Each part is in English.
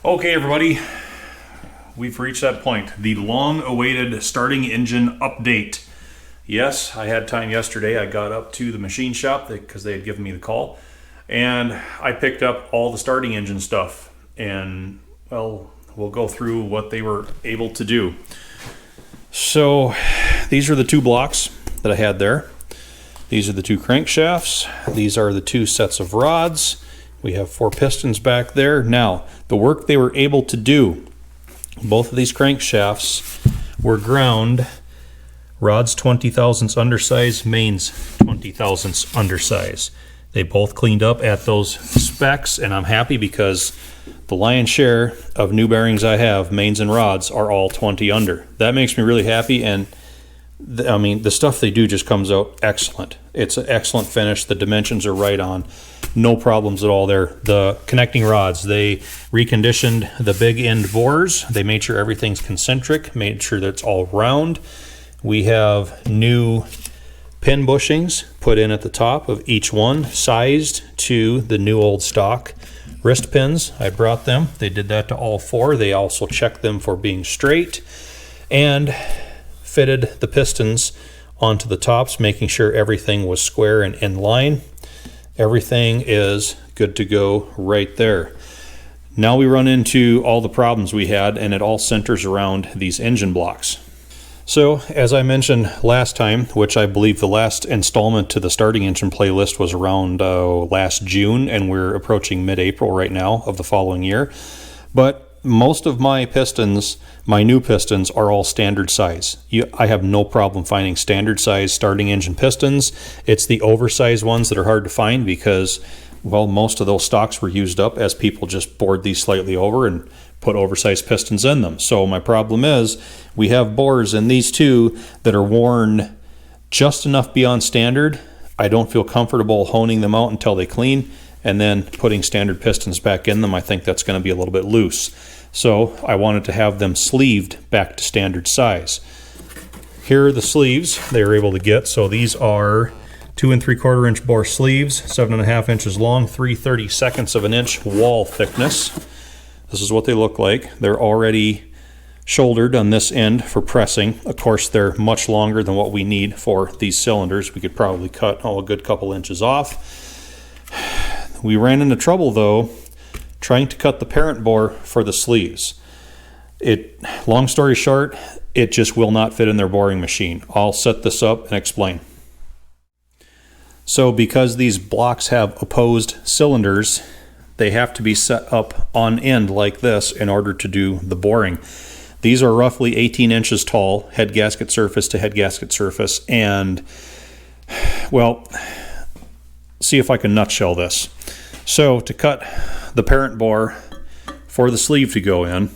Okay, everybody, we've reached that point. The long-awaited starting engine update. Yes, I had time yesterday. I got up to the machine shop because they had given me the call, and I picked up all the starting engine stuff. And, well, we'll go through what they were able to do. So, these are the two blocks that I had there. These are the two crankshafts. These are the two sets of rods. We have 4 pistons back there. Now, the work they were able to do, both of these crankshafts were ground, rods 20 thousandths undersize, mains 20 thousandths undersize. They both cleaned up at those specs, and I'm happy because the lion's share of new bearings I have, mains and rods, are all 20 under. That makes me really happy, and the stuff they do just comes out excellent. It's an excellent finish. The dimensions are right on. No problems at all there. The connecting rods, they reconditioned the big end bores. They made sure everything's concentric, made sure that it's all round. We have new pin bushings put in at the top of each one, sized to the new old stock. Wrist pins, I brought them. They did that to all 4. They also checked them for being straight and fitted the pistons onto the tops, making sure everything was square and in line. Everything is good to go right there. Now we run into all the problems we had, and it all centers around these engine blocks. So, as I mentioned last time, which I believe the last installment to the starting engine playlist was around last June, and we're approaching mid-April right now of the following year. But most of my pistons, my new pistons, are all standard size. I have no problem finding standard size starting engine pistons. It's the oversized ones that are hard to find because, well, most of those stocks were used up as people just bored these slightly over and put oversized pistons in them. So my problem is we have bores in these two that are worn just enough beyond standard. I don't feel comfortable honing them out until they clean and then putting standard pistons back in them. I think that's going to be a little bit loose. So I wanted to have them sleeved back to standard size. Here are the sleeves they were able to get. So these are 2 3/4 inch bore sleeves, 7.5 inches long, 3/32 of an inch wall thickness. This is what they look like. They're already shouldered on this end for pressing. Of course, they're much longer than what we need for these cylinders. We could probably cut a good couple inches off. We ran into trouble though trying to cut the parent bore for the sleeves. Long story short, it just will not fit in their boring machine. I'll set this up and explain. So because these blocks have opposed cylinders, they have to be set up on end like this in order to do the boring. These are roughly 18 inches tall, head gasket surface to head gasket surface, and, well, see if I can nutshell this. So to cut the parent bore for the sleeve to go in,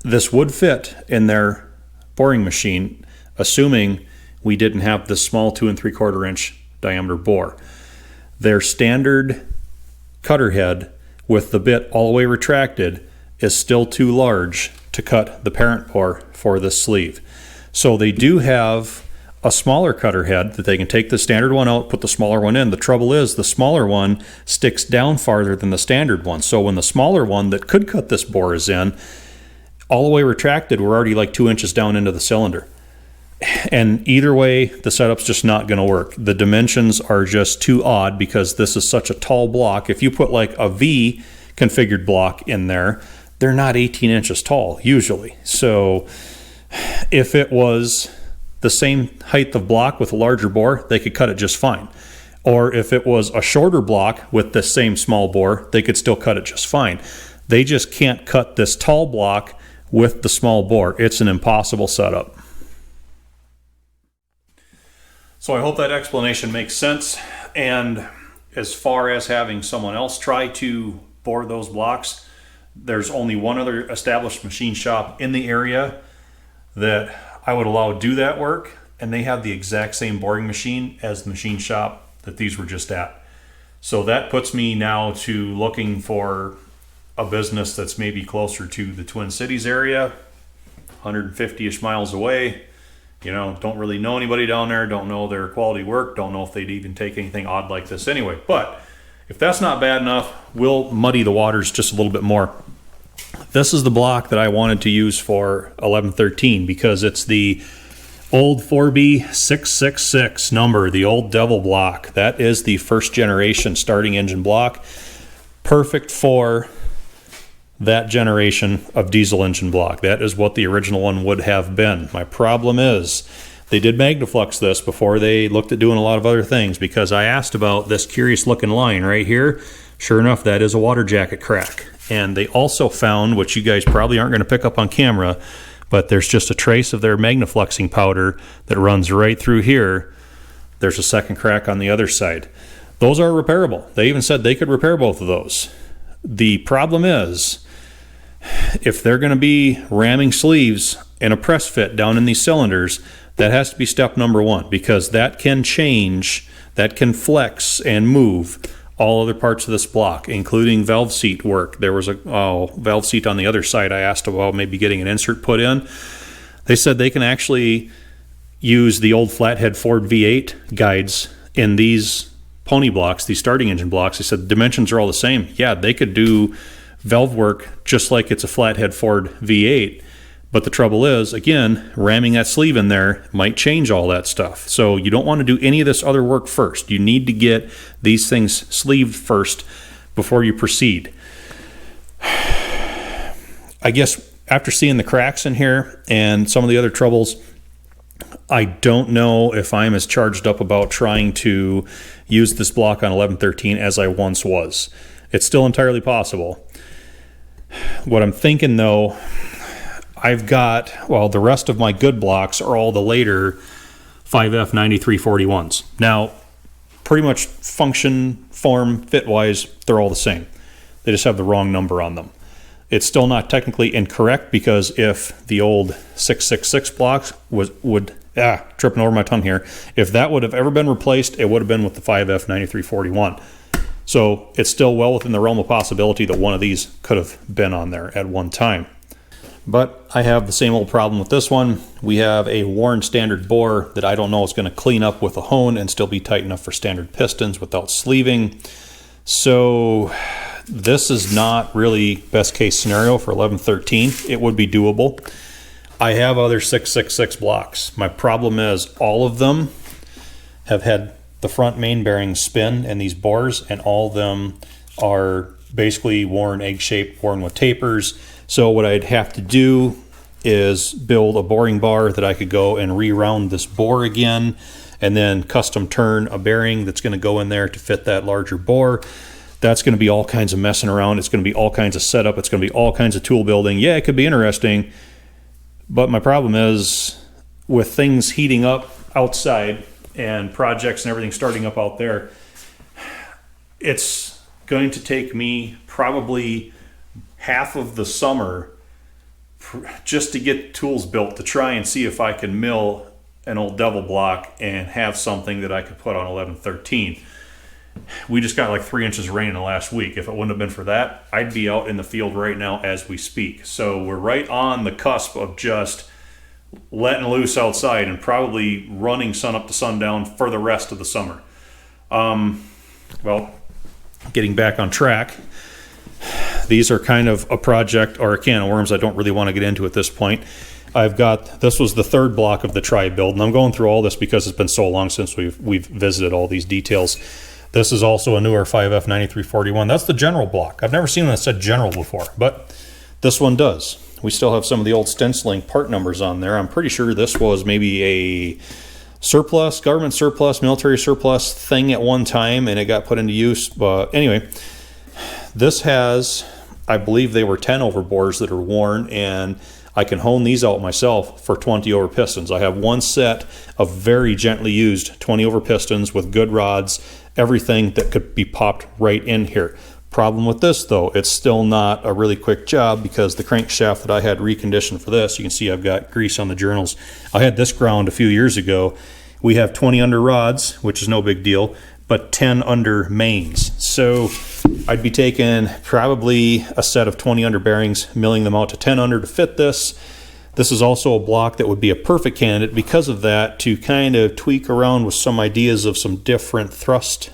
this would fit in their boring machine, assuming we didn't have this small 2 3/4 inch diameter bore. Their standard cutter head with the bit all the way retracted is still too large to cut the parent bore for this sleeve. So they do have a smaller cutter head that they can take the standard one out, put the smaller one in. The trouble is the smaller one sticks down farther than the standard one. So when the smaller one that could cut this bore is in, all the way retracted, we're already like 2 inches down into the cylinder. And either way, the setup's just not going to work. The dimensions are just too odd because this is such a tall block. If you put like a V configured block in there, they're not 18 inches tall usually. So if it was the same height of block with a larger bore, they could cut it just fine. Or if it was a shorter block with the same small bore, they could still cut it just fine. They just can't cut this tall block with the small bore. It's an impossible setup. So I hope that explanation makes sense. And as far as having someone else try to bore those blocks, there's only one other established machine shop in the area that I would allow do that work, and they have the exact same boring machine as the machine shop that these were just at. So that puts me now to looking for a business that's maybe closer to the Twin Cities area, 150-ish miles away. You know, don't really know anybody down there, don't know their quality work, don't know if they'd even take anything odd like this anyway. But If that's not bad enough, we'll muddy the waters just a little bit more. This is the block that I wanted to use for 1113 because it's the old 4B666 number, the old devil block. That is the first generation starting engine block. Perfect for that generation of diesel engine block. That is what the original one would have been. My problem is they did Magnaflux this before they looked at doing a lot of other things, because I asked about this curious looking line right here. Sure enough, that is a water jacket crack. And they also found, which you guys probably aren't going to pick up on camera, but there's just a trace of their Magnafluxing powder that runs right through here. There's a second crack on the other side. Those are repairable. They even said they could repair both of those. The problem is, if they're going to be ramming sleeves in a press fit down in these cylinders, that has to be step number one, because that can change, that can flex and move all other parts of this block, including valve seat work. There was a valve seat on the other side. I asked about maybe getting an insert put in. They said they can actually use the old flathead Ford V8 guides in these pony blocks, these starting engine blocks. They said the dimensions are all the same. Yeah, they could do valve work just like it's a flathead Ford V8. But the trouble is, again, ramming that sleeve in there might change all that stuff. So you don't want to do any of this other work first. You need to get these things sleeved first before you proceed. I guess after seeing the cracks in here and some of the other troubles, I don't know if I'm as charged up about trying to use this block on 1113 as I once was. It's still entirely possible. What I'm thinking, though, I've got, well, the rest of my good blocks are all the later 5F 9341s. Now, pretty much function, form, fit-wise, they're all the same. They just have the wrong number on them. It's still not technically incorrect, because if the old 666 blocks tripping over my tongue here, if that would have ever been replaced, it would have been with the 5F 9341. So it's still well within the realm of possibility that one of these could have been on there at one time. But I have the same old problem with this one. We have a worn standard bore that I don't know is going to clean up with a hone and still be tight enough for standard pistons without sleeving. So this is not really best case scenario for 1113. It would be doable. I have other 666 blocks. My problem is all of them have had the front main bearings spin in these bores, and all of them are basically worn egg-shaped, worn with tapers. So what I'd have to do is build a boring bar that I could go and re-round this bore again, and then custom turn a bearing that's going to go in there to fit that larger bore. That's going to be all kinds of messing around. It's going to be all kinds of setup. It's going to be all kinds of tool building. Yeah, it could be interesting, but my problem is with things heating up outside and projects and everything starting up out there, it's going to take me probably half of the summer just to get tools built to try and see if I can mill an old devil block and have something that I could put on 1113. We just got like 3 inches of rain in the last week. If it wouldn't have been for that, I'd be out in the field right now as we speak. So we're right on the cusp of just letting loose outside and probably running sun up to sundown for the rest of the summer. Well, getting back on track, these are kind of a project or a can of worms I don't really want to get into at this point. This was the third block of the tri-build, and I'm going through all this because it's been so long since we've visited all these details. This is also a newer 5F 9341. That's the general block. I've never seen one that said general before, but this one does. We still have some of the old stenciling part numbers on there. I'm pretty sure this was maybe a surplus, government surplus, military surplus thing at one time, and it got put into use. But anyway, this has, I believe they were 10 over bores that are worn, and I can hone these out myself for 20 over pistons. I have one set of very gently used 20 over pistons with good rods, everything that could be popped right in here. Problem with this, though, it's still not a really quick job, because the crankshaft that I had reconditioned for this, you can see I've got grease on the journals. I had this ground a few years ago. We have 20 under rods, which is no big deal, but 10 under mains. So I'd be taking probably a set of 20 under bearings, milling them out to 10 under to fit this. This is also a block that would be a perfect candidate because of that, to kind of tweak around with some ideas of some different thrust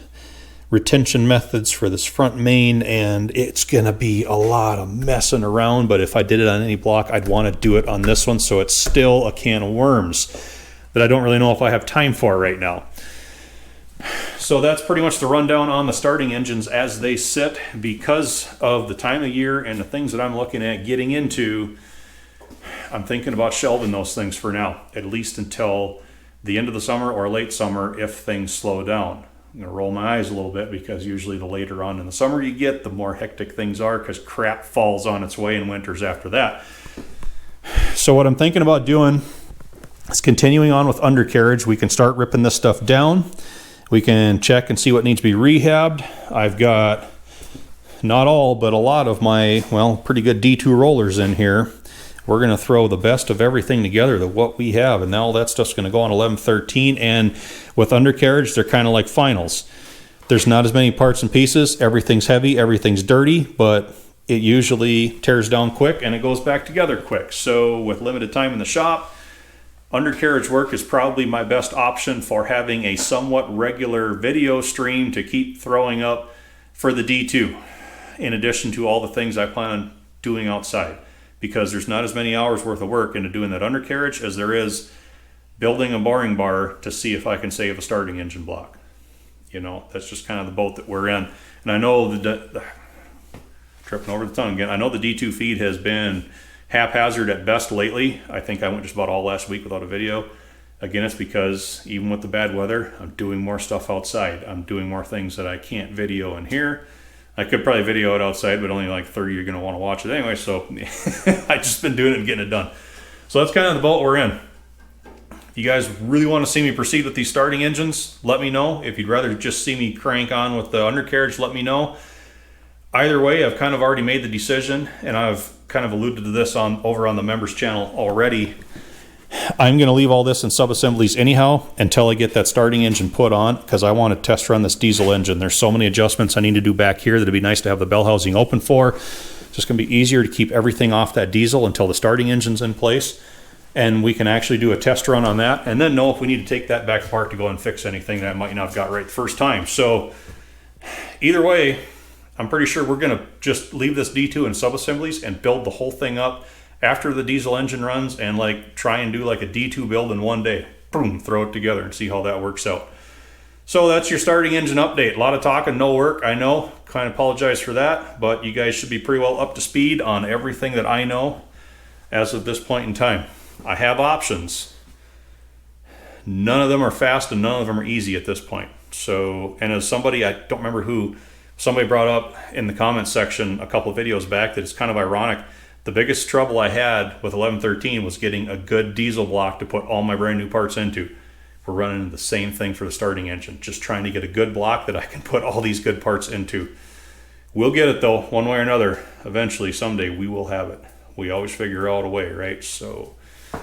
retention methods for this front main, and it's going to be a lot of messing around. But if I did it on any block, I'd want to do it on this one, so it's still a can of worms that I don't really know if I have time for right now. So that's pretty much the rundown on the starting engines as they sit. Because of the time of year and the things that I'm looking at getting into, I'm thinking about shelving those things for now, at least until the end of the summer or late summer if things slow down. I'm going to roll my eyes a little bit, because usually the later on in the summer you get, the more hectic things are, because crap falls on its way in winters after that. So what I'm thinking about doing is continuing on with undercarriage. We can start ripping this stuff down. We can check and see what needs to be rehabbed. I've got not all, but a lot of my, well, pretty good D2 rollers in here. We're going to throw the best of everything together, to what we have, and now all that stuff's going to go on 1113. And with undercarriage, they're kind of like finals. There's not as many parts and pieces. Everything's heavy, everything's dirty, but it usually tears down quick and it goes back together quick. So with limited time in the shop, undercarriage work is probably my best option for having a somewhat regular video stream to keep throwing up for the D2, in addition to all the things I plan on doing outside, because there's not as many hours worth of work into doing that undercarriage as there is building a boring bar to see if I can save a starting engine block. You know, that's just kind of the boat that we're in. And I know tripping over the tongue again, I know the D2 feed has been haphazard at best lately. I think I went just about all last week without a video. Again, it's because even with the bad weather, I'm doing more stuff outside. I'm doing more things that I can't video in here. I could probably video it outside, but only like 30 are going to want to watch it anyway, so I've just been doing it and getting it done. So that's kind of the boat we're in. If you guys really want to see me proceed with these starting engines, let me know. If you'd rather just see me crank on with the undercarriage, let me know. Either way, I've kind of already made the decision, and I've kind of alluded to this over on the members channel already. I'm going to leave all this in sub-assemblies anyhow until I get that starting engine put on, because I want to test run this diesel engine. There's so many adjustments I need to do back here that it'd be nice to have the bell housing open for. It's just going to be easier to keep everything off that diesel until the starting engine's in place, and we can actually do a test run on that and then know if we need to take that back apart to go and fix anything that I might not have got right the first time. So either way, I'm pretty sure we're going to just leave this D2 in sub-assemblies and build the whole thing up after the diesel engine runs, and like try and do like a D2 build in one day. Boom, throw it together and see how that works out. So that's your starting engine update. A lot of talking, no work, I know. Kind of apologize for that, but you guys should be pretty well up to speed on everything that I know as of this point in time. I have options. None of them are fast and none of them are easy at this point. So, and as somebody, I don't remember who, somebody brought up in the comments section a couple of videos back that it's kind of ironic. The biggest trouble I had with 1113 was getting a good diesel block to put all my brand new parts into. We're running the same thing for the starting engine, just trying to get a good block that I can put all these good parts into. We'll get it though, one way or another. Eventually, someday, we will have it. We always figure out a way, right? So,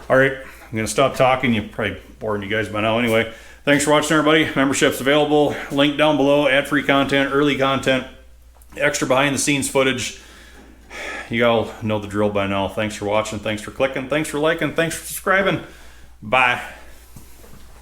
all right, I'm going to stop talking. You're probably boring you guys by now anyway. Thanks for watching, everybody. Membership's available. Link down below. Ad-free content, early content, extra behind-the-scenes footage. You all know the drill by now. Thanks for watching. Thanks for clicking. Thanks for liking. Thanks for subscribing. Bye.